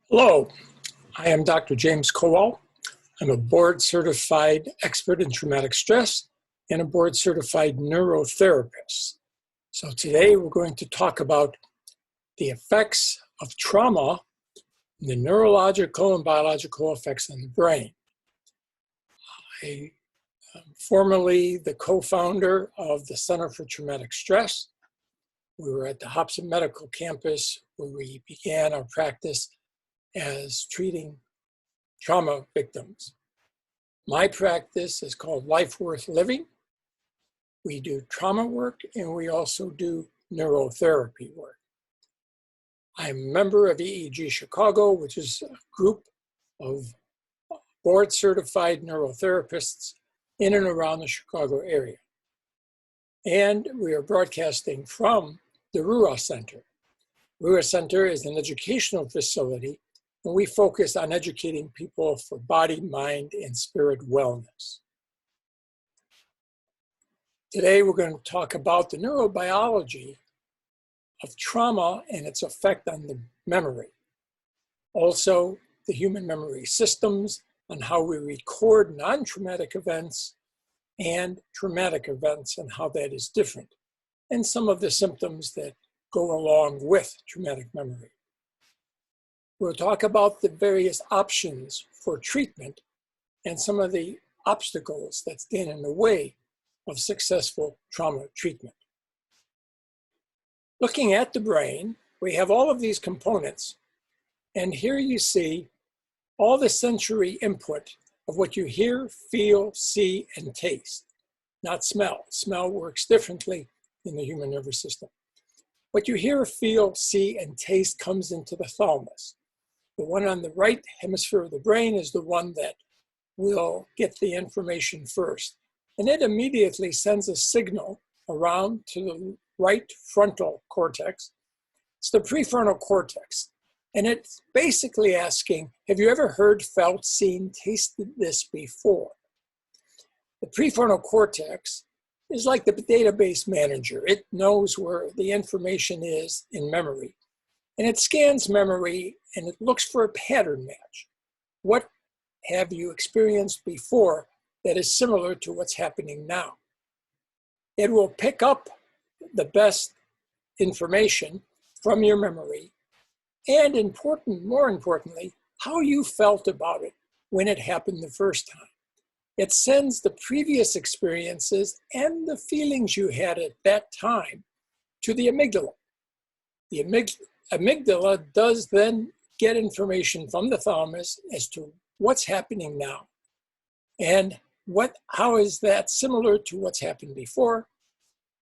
Hello, I am Dr. James Kowal. I'm a board-certified expert in traumatic stress and a board-certified neurotherapist. So today we're going to talk about the effects of trauma, the neurological and biological effects on the brain. I am formerly the co-founder of the Center for Traumatic Stress. We were at the Hobson Medical Campus where we began our practice as treating trauma victims. My practice is called Life Worth Living. We do trauma work and we also do neurotherapy work. I'm a member of EEG Chicago, which is a group of board-certified neurotherapists in and around the Chicago area. And we are broadcasting from the Ruah Center. Ruah Center is an educational facility, and we focus on educating people for body, mind, and spirit wellness. Today, we're going to talk about the neurobiology of trauma and its effect on the memory. Also, the human memory systems and how we record non-traumatic events and traumatic events and how that is different, and some of the symptoms that go along with traumatic memory. We'll talk about the various options for treatment and some of the obstacles that stand in the way of successful trauma treatment. Looking at the brain, we have all of these components, and here you see all the sensory input of what you hear, feel, see, and taste, not smell. Smell works differently in the human nervous system. What you hear, feel, see, and taste comes into the thalamus. The one on the right hemisphere of the brain is the one that will get the information first. And it immediately sends a signal around to the right frontal cortex. It's the prefrontal cortex. And it's basically asking, have you ever heard, felt, seen, tasted this before? The prefrontal cortex is like the database manager. It knows where the information is in memory. And it scans memory and it looks for a pattern match. What have you experienced before that is similar to what's happening now? It will pick up the best information from your memory and more importantly, how you felt about it when it happened the first time. It sends the previous experiences and the feelings you had at that time to the amygdala. The amygdala does then get information from the thalamus as to what's happening now and how is that similar to what's happened before.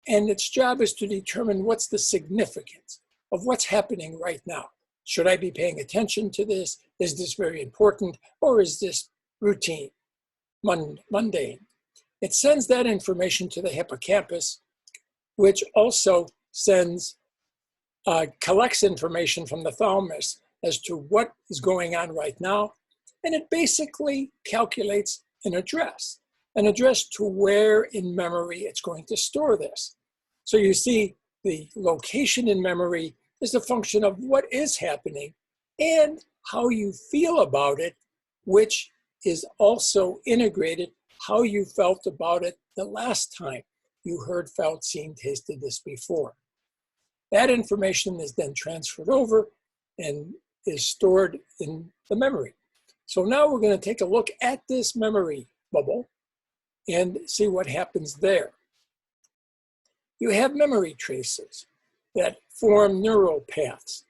And its job is to determine what's the significance of what's happening right now. Should I be paying attention to this? Is this very important? Or is this routine, mundane? It sends that information to the hippocampus, which also collects information from the thalamus as to what is going on right now. And it basically calculates an address to where in memory it's going to store this. So you see the location in memory is a function of what is happening and how you feel about it, which is also integrated how you felt about it the last time you heard, felt, seen, tasted this before. That information is then transferred over and is stored in the memory. So now we're going to take a look at this memory bubble and see what happens there. You have memory traces that form neural paths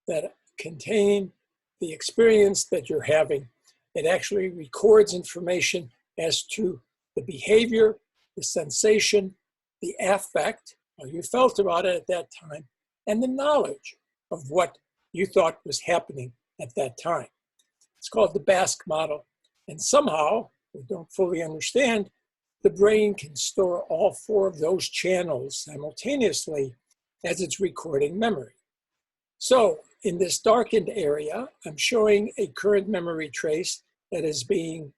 that contain the experience that you're having. It actually records information as to the behavior, the sensation, the affect, how you felt about it at that time, and the knowledge of what you thought was happening at that time. It's called the Basque model. And somehow, we don't fully understand, the brain can store all four of those channels simultaneously as it's recording memory. So in this darkened area, I'm showing a current memory trace that is being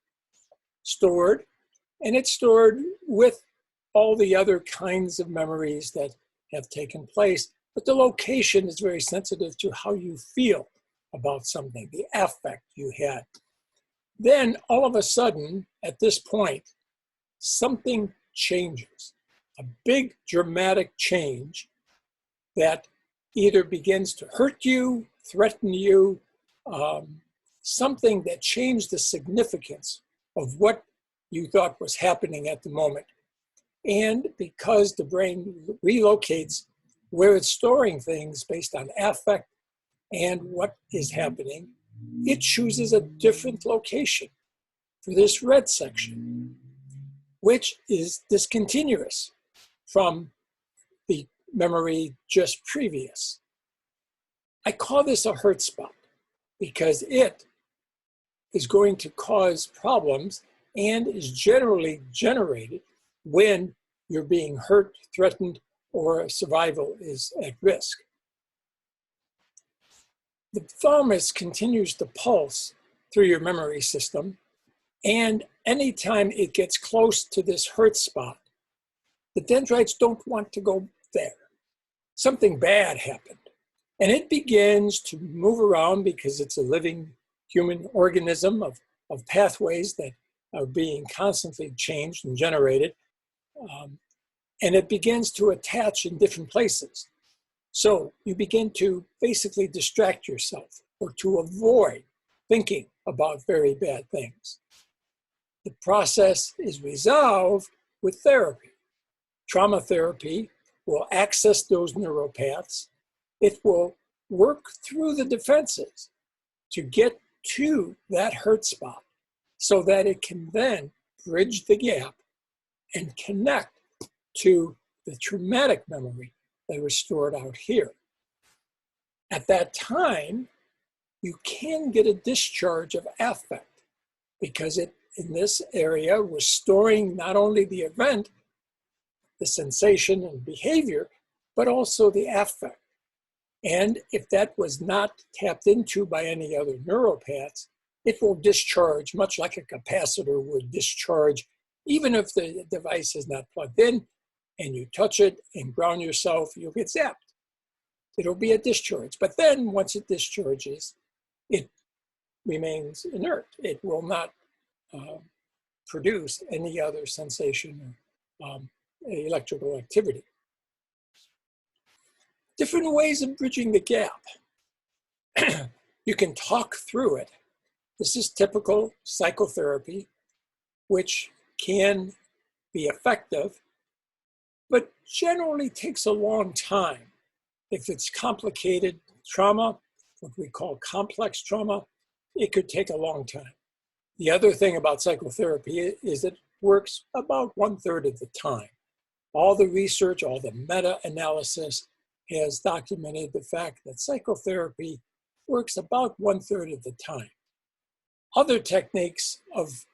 stored, and it's stored with all the other kinds of memories that have taken place, but the location is very sensitive to how you feel about something, the affect you had. Then all of a sudden, at this point, something changes, a big dramatic change that either begins to hurt you, threaten you, something that changed the significance of what you thought was happening at the moment. And because the brain relocates where it's storing things based on affect and what is happening, it chooses a different location for this red section, which is discontinuous from the memory just previous. I call this a hurt spot because it is going to cause problems and is generally generated when you're being hurt, threatened, or survival is at risk. The thalamus continues to pulse through your memory system, and anytime it gets close to this hurt spot, the dendrites don't want to go there. Something bad happened, and it begins to move around because it's a living human organism of pathways that are being constantly changed and generated, and it begins to attach in different places. So you begin to basically distract yourself or to avoid thinking about very bad things. The process is resolved with therapy. Trauma therapy will access those neuropaths. It will work through the defenses to get to that hurt spot so that it can then bridge the gap and connect to the traumatic memory that was stored out here. At that time, you can get a discharge of affect because it, in this area, was storing not only the event, the sensation and behavior, but also the affect. And if that was not tapped into by any other neuropaths, it will discharge much like a capacitor would discharge, even if the device is not plugged in and you touch it and ground yourself, you'll get zapped. It'll be a discharge. But then once it discharges, it remains inert. It will not produce any other sensation or electrical activity. Different ways of bridging the gap. You can talk through it. This is typical psychotherapy, which can be effective, but generally takes a long time. If it's complicated trauma, what we call complex trauma, it could take a long time. The other thing about psychotherapy is it works about 1/3 of the time. All the research, all the meta-analysis has documented the fact that psychotherapy works about 1/3 of the time. Other techniques of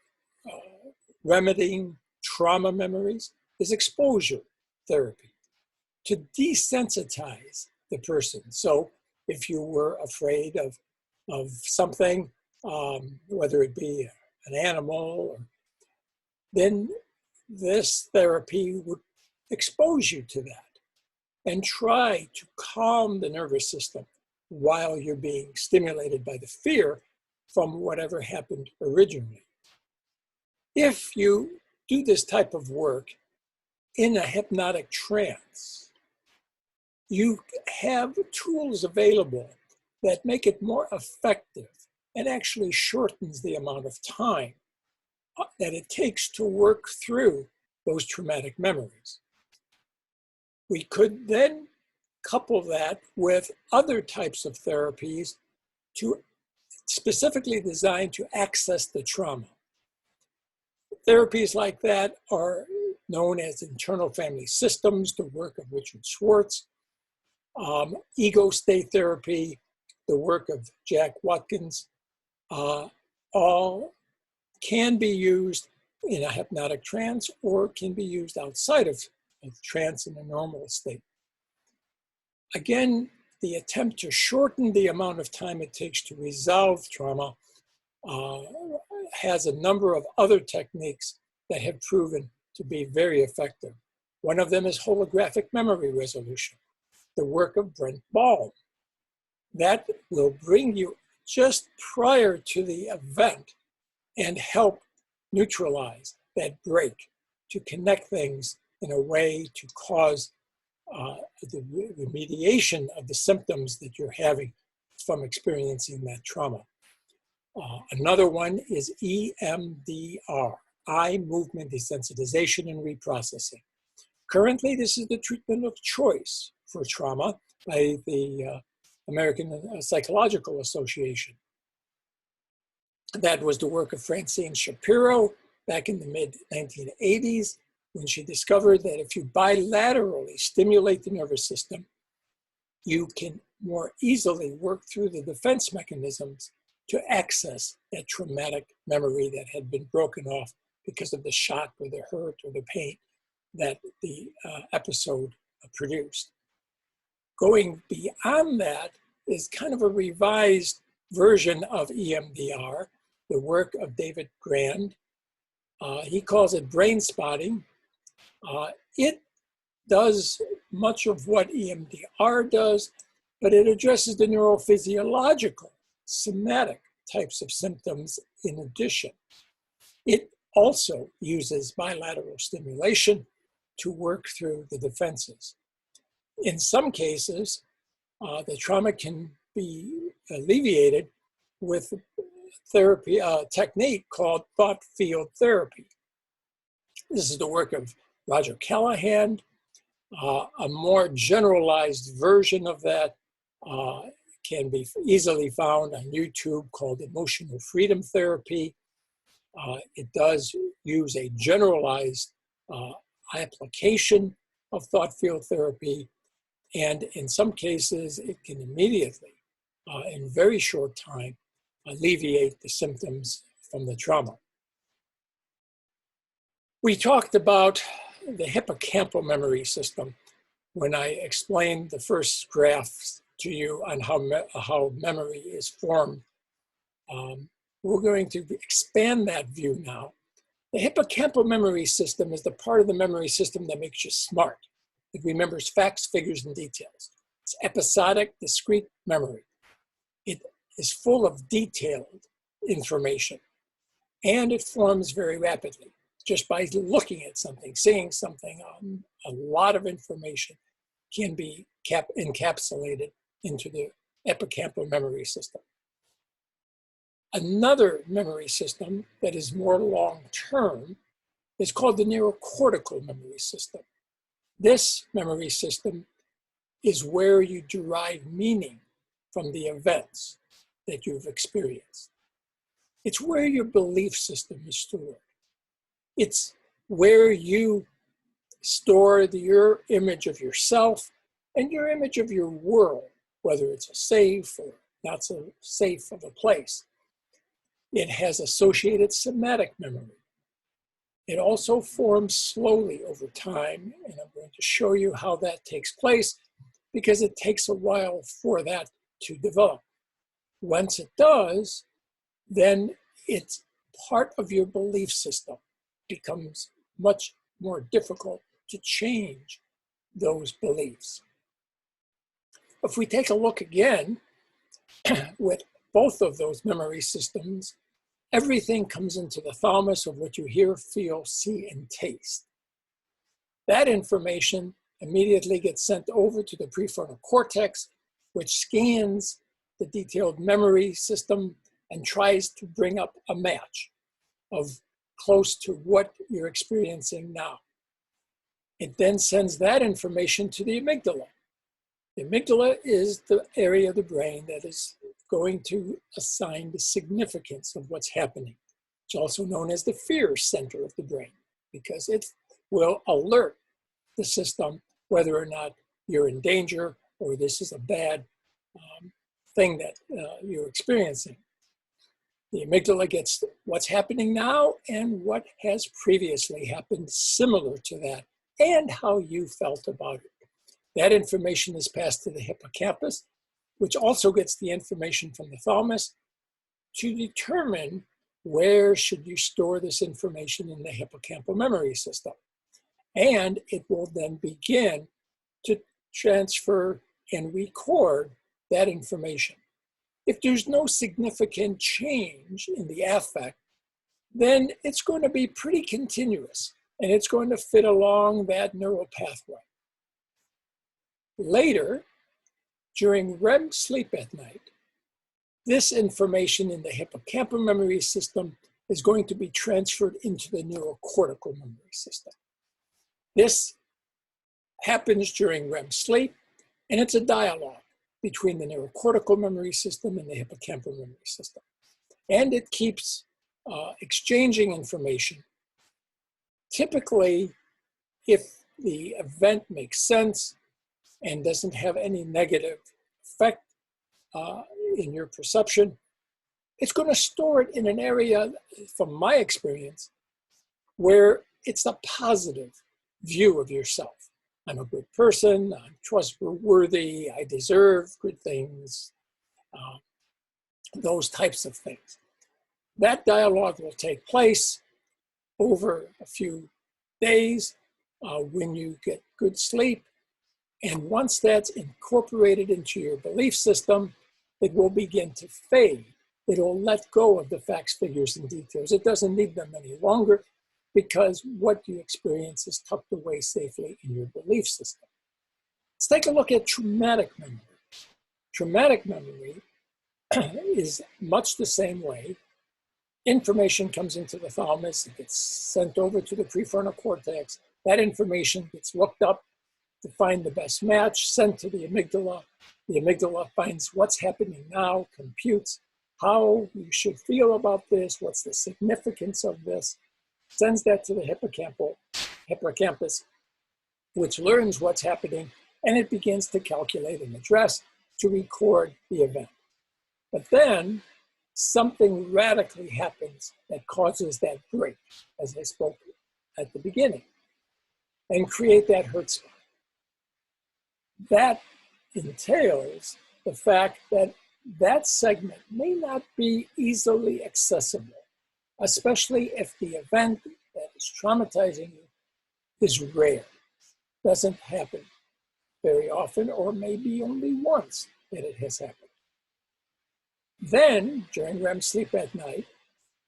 remedying trauma memories is exposure therapy to desensitize the person. So if you were afraid of something, whether it be an animal, then this therapy would expose you to that and try to calm the nervous system while you're being stimulated by the fear from whatever happened originally. If you do this type of work in a hypnotic trance, you have tools available that make it more effective and actually shortens the amount of time that it takes to work through those traumatic memories. We could then couple that with other types of therapies specifically designed to access the trauma. Therapies like that are known as internal family systems, the work of Richard Schwartz, ego state therapy, the work of Jack Watkins, all can be used in a hypnotic trance or can be used outside of trance in a normal state. Again, the attempt to shorten the amount of time it takes to resolve trauma has a number of other techniques that have proven to be very effective. One of them is holographic memory resolution, the work of Brent Baum. That will bring you just prior to the event and help neutralize that break, to connect things in a way to cause the remediation of the symptoms that you're having from experiencing that trauma. Another one is EMDR, eye movement desensitization and reprocessing. Currently, this is the treatment of choice for trauma by the American Psychological Association. That was the work of Francine Shapiro back in the mid-1980s, when she discovered that if you bilaterally stimulate the nervous system, you can more easily work through the defense mechanisms to access that traumatic memory that had been broken off because of the shock or the hurt or the pain that the episode produced. Going beyond that is kind of a revised version of EMDR, the work of David Grand. He calls it brain spotting. It does much of what EMDR does, but it addresses the neurophysiological, somatic types of symptoms in addition. It also uses bilateral stimulation to work through the defenses. In some cases, the trauma can be alleviated with therapy, technique called thought field therapy. This is the work of Roger Callahan. A more generalized version of that can be easily found on YouTube called emotional freedom therapy. It does use a generalized application of thought field therapy, and in some cases it can immediately, in very short time, alleviate the symptoms from the trauma. We talked about the hippocampal memory system when I explained the first graphs to you on how memory is formed. We're going to expand that view now. The hippocampal memory system is the part of the memory system that makes you smart. It remembers facts, figures, and details. It's episodic, discrete memory. It is full of detailed information, and it forms very rapidly. Just by looking at something, seeing something, a lot of information can be encapsulated into the hippocampal memory system. Another memory system that is more long-term is called the neurocortical memory system. This memory system is where you derive meaning from the events that you've experienced. It's where your belief system is stored. It's where you store your image of yourself and your image of your world, whether it's a safe or not so safe of a place. It has associated somatic memory. It also forms slowly over time, and I'm going to show you how that takes place because it takes a while for that to develop. Once it does, then it's part of your belief system. Becomes much more difficult to change those beliefs. If we take a look again with both of those memory systems, everything comes into the thalamus of what you hear, feel, see, and taste. That information immediately gets sent over to the prefrontal cortex, which scans the detailed memory system and tries to bring up a match of close to what you're experiencing now. It then sends that information to the amygdala. The amygdala is the area of the brain that is going to assign the significance of what's happening. It's also known as the fear center of the brain because it will alert the system whether or not you're in danger or this is a bad thing that you're experiencing. The amygdala gets what's happening now and what has previously happened similar to that and how you felt about it. That information is passed to the hippocampus, which also gets the information from the thalamus to determine where should you store this information in the hippocampal memory system. And it will then begin to transfer and record that information. If there's no significant change in the affect, then it's going to be pretty continuous and it's going to fit along that neural pathway. Later, during REM sleep at night, this information in the hippocampal memory system is going to be transferred into the neurocortical memory system. This happens during REM sleep, and it's a dialogue between the neurocortical memory system and the hippocampal memory system. And it keeps exchanging information. Typically, if the event makes sense and doesn't have any negative effect in your perception, it's going to store it in an area, from my experience, where it's a positive view of yourself. I'm a good person, I'm trustworthy, I deserve good things, those types of things. That dialogue will take place over a few days when you get good sleep. And once that's incorporated into your belief system, it will begin to fade. It'll let go of the facts, figures, and details. It doesn't need them any longer because what you experience is tucked away safely in your belief system. Let's take a look at traumatic memory. Traumatic memory is much the same way. Information comes into the thalamus, it gets sent over to the prefrontal cortex. That information gets looked up to find the best match, sent to the amygdala. The amygdala finds what's happening now, computes how you should feel about this, what's the significance of this, sends that to the hippocampus, which learns what's happening, and it begins to calculate and address to record the event. But then something radically happens that causes that break, as I spoke at the beginning, and create that hurt spot. That entails the fact that that segment may not be easily accessible, especially if the event that is traumatizing you is rare, doesn't happen very often, or maybe only once that it has happened. Then, during REM sleep at night,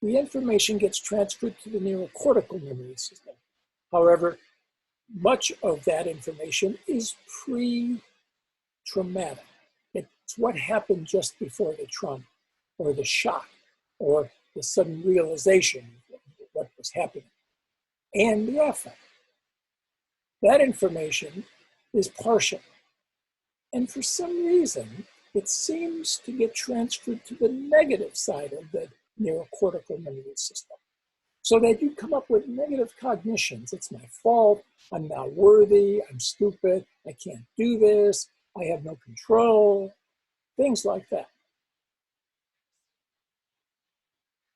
the information gets transferred to the neurocortical memory system. However, much of that information is pre-traumatic. It's what happened just before the trauma, or the shock, or the sudden realization of what was happening, and the affect. That information is partial. And for some reason, it seems to get transferred to the negative side of the neurocortical memory system. So that you come up with negative cognitions. It's my fault, I'm not worthy, I'm stupid, I can't do this, I have no control, things like that.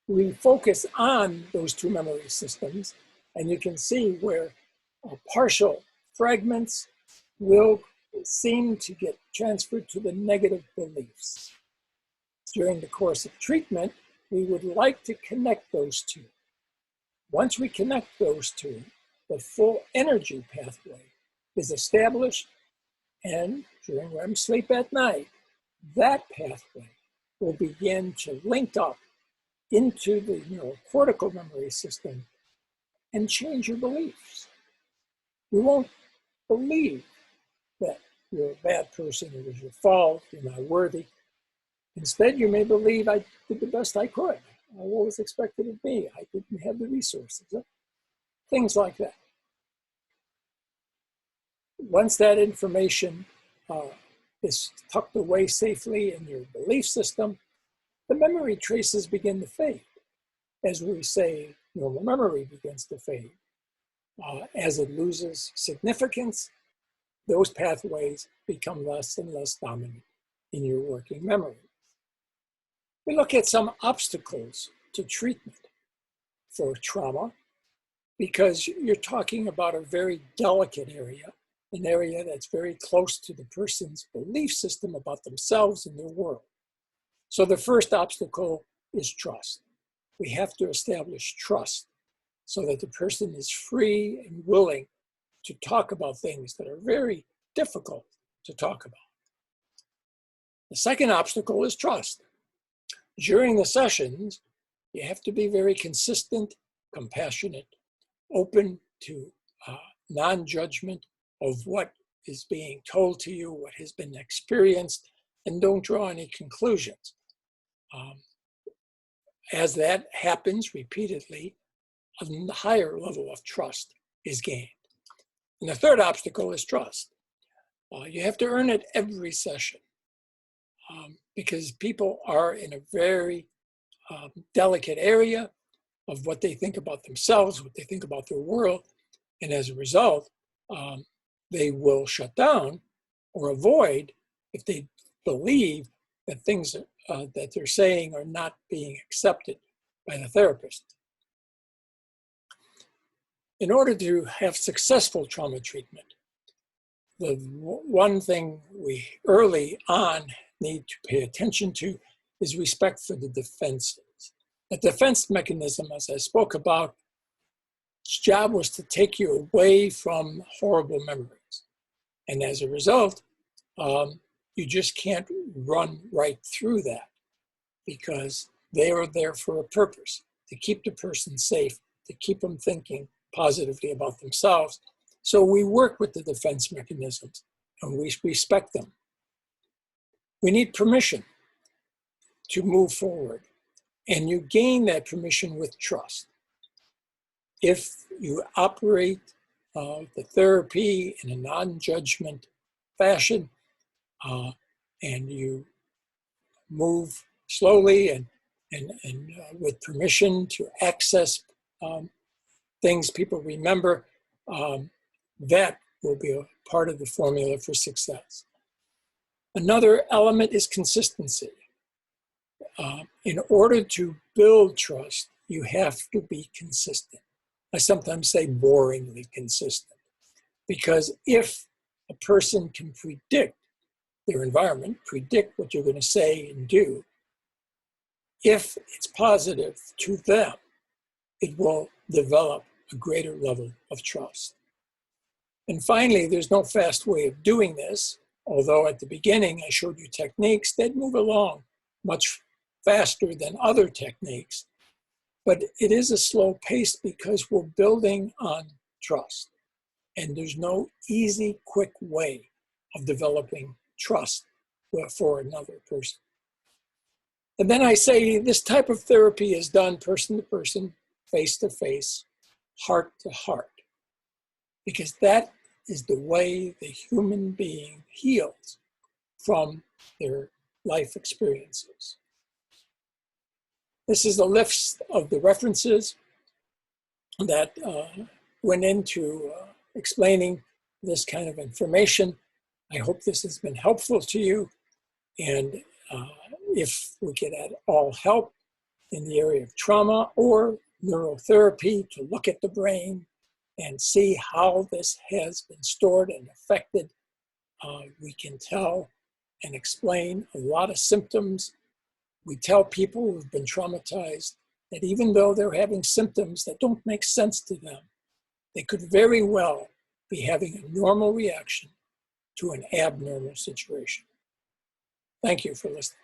We focus on those two memory systems, and you can see where partial fragments will seem to get transferred to the negative beliefs. During the course of treatment, we would like to connect those two. Once we connect those two, the full energy pathway is established, and during REM sleep at night, that pathway will begin to link up into the neurocortical memory system and change your beliefs. You won't believe that you're a bad person, it was your fault, you're not worthy. Instead, you may believe I did the best I could. What was expected of me? I didn't have the resources. Things like that. Once that information is tucked away safely in your belief system, the memory traces begin to fade. As we say, normal memory begins to fade. As it loses significance, those pathways become less and less dominant in your working memory. We look at some obstacles to treatment for trauma because you're talking about a very delicate area, an area that's very close to the person's belief system about themselves and their world. So the first obstacle is trust. We have to establish trust so that the person is free and willing to talk about things that are very difficult to talk about. The second obstacle is trust. During the sessions, you have to be very consistent, compassionate, open to non-judgment of what is being told to you, what has been experienced, and don't draw any conclusions. As that happens repeatedly, a higher level of trust is gained. And the third obstacle is trust. You have to earn it every session because people are in a very delicate area of what they think about themselves, what they think about their world. And as a result, they will shut down or avoid if they believe that things that they're saying are not being accepted by the therapist. In order to have successful trauma treatment, the one thing we early on need to pay attention to is respect for the defenses. The defense mechanism, as I spoke about, its job was to take you away from horrible memories. And as a result, you just can't run right through that because they are there for a purpose, to keep the person safe, to keep them thinking positively about themselves. So we work with the defense mechanisms and we respect them. We need permission to move forward, and you gain that permission with trust. If you operate the therapy in a non-judgment fashion and you move slowly and with permission to access things people remember, that will be a part of the formula for success. Another element is consistency. In order to build trust, you have to be consistent. I sometimes say boringly consistent, because if a person can predict their environment, predict what you're going to say and do, if it's positive to them, it will develop a greater level of trust. And finally, there's no fast way of doing this, although at the beginning I showed you techniques that move along much faster than other techniques. But it is a slow pace because we're building on trust. And there's no easy, quick way of developing trust for another person. And then I say this type of therapy is done person to person, face to face, heart to heart, because that is the way the human being heals from their life experiences. This is a list of the references that went into explaining this kind of information. I hope this has been helpful to you. And if we could at all help in the area of trauma or neurotherapy to look at the brain and see how this has been stored and affected, we can tell and explain a lot of symptoms. We tell people who've been traumatized that even though they're having symptoms that don't make sense to them, they could very well be having a normal reaction to an abnormal situation. Thank you for listening.